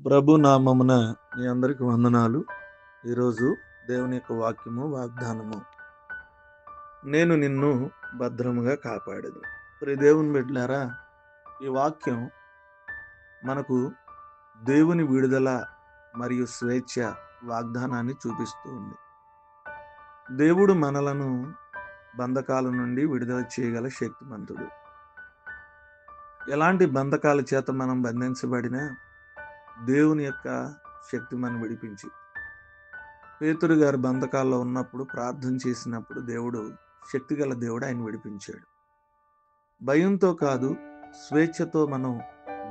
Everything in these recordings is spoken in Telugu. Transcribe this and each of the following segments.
ప్రభు నామమున మీ అందరికి వందనాలు. ఈరోజు దేవుని యొక్క వాక్యము, వాగ్దానము. నేను నిన్ను భద్రముగా కాపాడేది. ప్రియ దేవుని బిడ్డలారా, ఈ వాక్యం మనకు దేవుని విడుదల మరియు స్వేచ్ఛ వాగ్దానాన్ని చూపిస్తూ ఉంది. దేవుడు మనలను బంధకాల నుండి విడుదల చేయగల శక్తిమంతుడు. ఎలాంటి బంధకాల చేత మనం బంధించబడినా దేవుని యొక్క శక్తి మనం విడిపించి పేతురు గారి బంధకాల్లో ఉన్నప్పుడు ప్రార్థన చేసినప్పుడు శక్తిగల దేవుడు ఆయన విడిపించాడు. భయంతో కాదు, స్వేచ్ఛతో మనం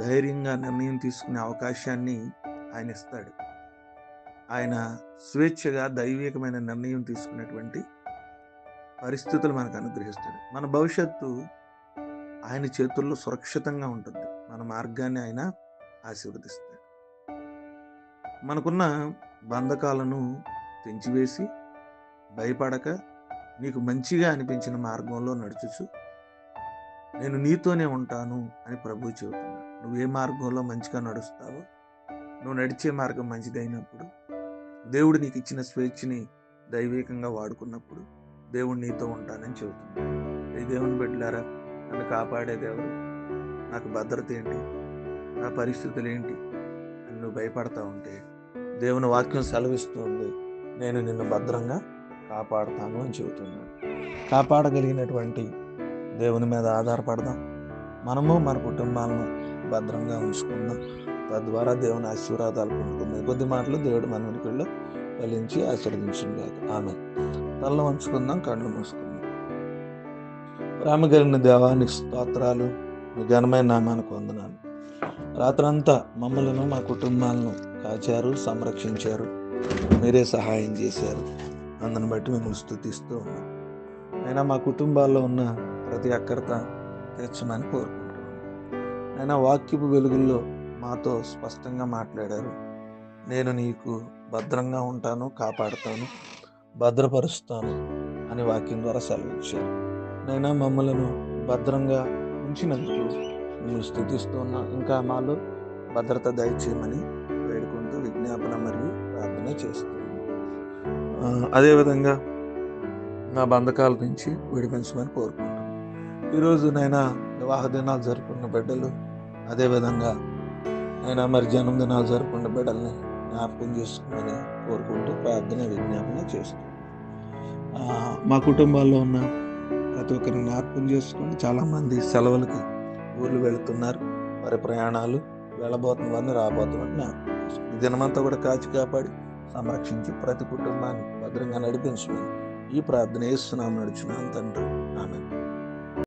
ధైర్యంగా నిర్ణయం తీసుకునే అవకాశాన్ని ఆయన ఇస్తాడు. ఆయన స్వేచ్ఛగా దైవికమైన నిర్ణయం తీసుకునేటువంటి పరిస్థితులు మనకు అనుగ్రహిస్తాడు. మన భవిష్యత్తు ఆయన చేతుల్లో సురక్షితంగా ఉంటుంది. మన మార్గాన్ని ఆయన ఆశీర్వదిస్తాడు. మనకున్న బంధకాలను తెంచివేసి భయపడక నీకు మంచిగా అనిపించిన మార్గంలో నడుచుచు నేను నీతోనే ఉంటాను అని ప్రభువు చెబుతున్నాడు. నువ్వు ఏ మార్గంలో మంచిగా నడుస్తావో, నువ్వు నడిచే మార్గం మంచిదైనప్పుడు, దేవుడు నీకు ఇచ్చిన స్వేచ్ఛని దైవికంగా వాడుకున్నప్పుడు దేవుడు నీతో ఉంటానని చెబుతున్నాడు. ఈ దేవుని బిడ్డలారా, నన్ను కాపాడేది ఎవరు, నాకు భద్రత ఏంటి, నా పరిస్థితులు ఏంటి అని నువ్వు భయపడతా ఉంటే దేవుని వాక్యం సెలవిస్తూ ఉంది, నేను నిన్ను భద్రంగా కాపాడుతాను అని చెబుతున్నాడు. కాపాడగలిగినటువంటి దేవుని మీద ఆధారపడదాం. మనము మన కుటుంబాలను భద్రంగా ఉంచుకుందాం. తద్వారా దేవుని ఆశీర్వాదాలు పొందుకుందాం. కొద్ది మాటలు దేవుడు మన వెనుకల్లో ఫలించి ఆశీర్వదించింది. ఆమె తల్ల వంచుకుందాం, కళ్ళు మూసుకుందాం. ప్రేమ కలిగిన దేవానికి స్తోత్రాలు, మీ ఘనమైన నామానికి వందనాలు. రాత్రంతా మమ్మలను, మా కుటుంబాలను కాచారు, సంరక్షించారు, మీరే సహాయం చేశారు. అందుని బట్టి మిమ్మల్ని స్తుతిస్తూ ఉన్నాం. అయినా మా కుటుంబాల్లో ఉన్న ప్రతి అక్కరత తీర్చమని కోరుకుంటున్నాం. అయినా వాక్యపు వెలుగుల్లో మాతో స్పష్టంగా మాట్లాడారు. నేను నీకు భద్రంగా ఉంటాను, కాపాడుతాను, భద్రపరుస్తాను అని వాక్యం ద్వారా సెలవిచ్చారు. నైనా మమ్మలను భద్రంగా ఉంచినందుకు మిమ్మల్ని స్తుతిస్తూ ఉన్నాం. ఇంకా మాలో భద్రత దయచేయమని వేడుకుంటూ విజ్ఞాపన మరియు ప్రార్థన చేస్తున్నాం. అదేవిధంగా నా బంధకాల నుంచి విడిపించమని కోరుకుంటున్నాను. ఈరోజు నైనా వివాహ దినాలు జరుపుకున్న బిడ్డలు, అదేవిధంగా నైనా మరి జన్మదినాలు జరుపుకున్న బిడ్డల్ని జ్ఞాపకం చేసుకోమని కోరుకుంటూ ప్రార్థన విజ్ఞాపన చేస్తున్నాను. మా కుటుంబాల్లో ఉన్న ప్రతి ఒక్కరిని జ్ఞాపకం చేసుకుని చాలామంది సెలవులకి ఊర్లు వెళుతున్నారు. వారి ప్రయాణాలు వెళ్ళబోతున్నవారిని రాబోతున్న ఈ దినమంతా కూడా కాచి కాపాడి సంరక్షించి ప్రతి కుటుంబాన్ని భద్రంగా నడిపించమని ఈ ప్రార్థన యేసు నామమున నడుచున్నాను తండ్రి. ఆమేన్.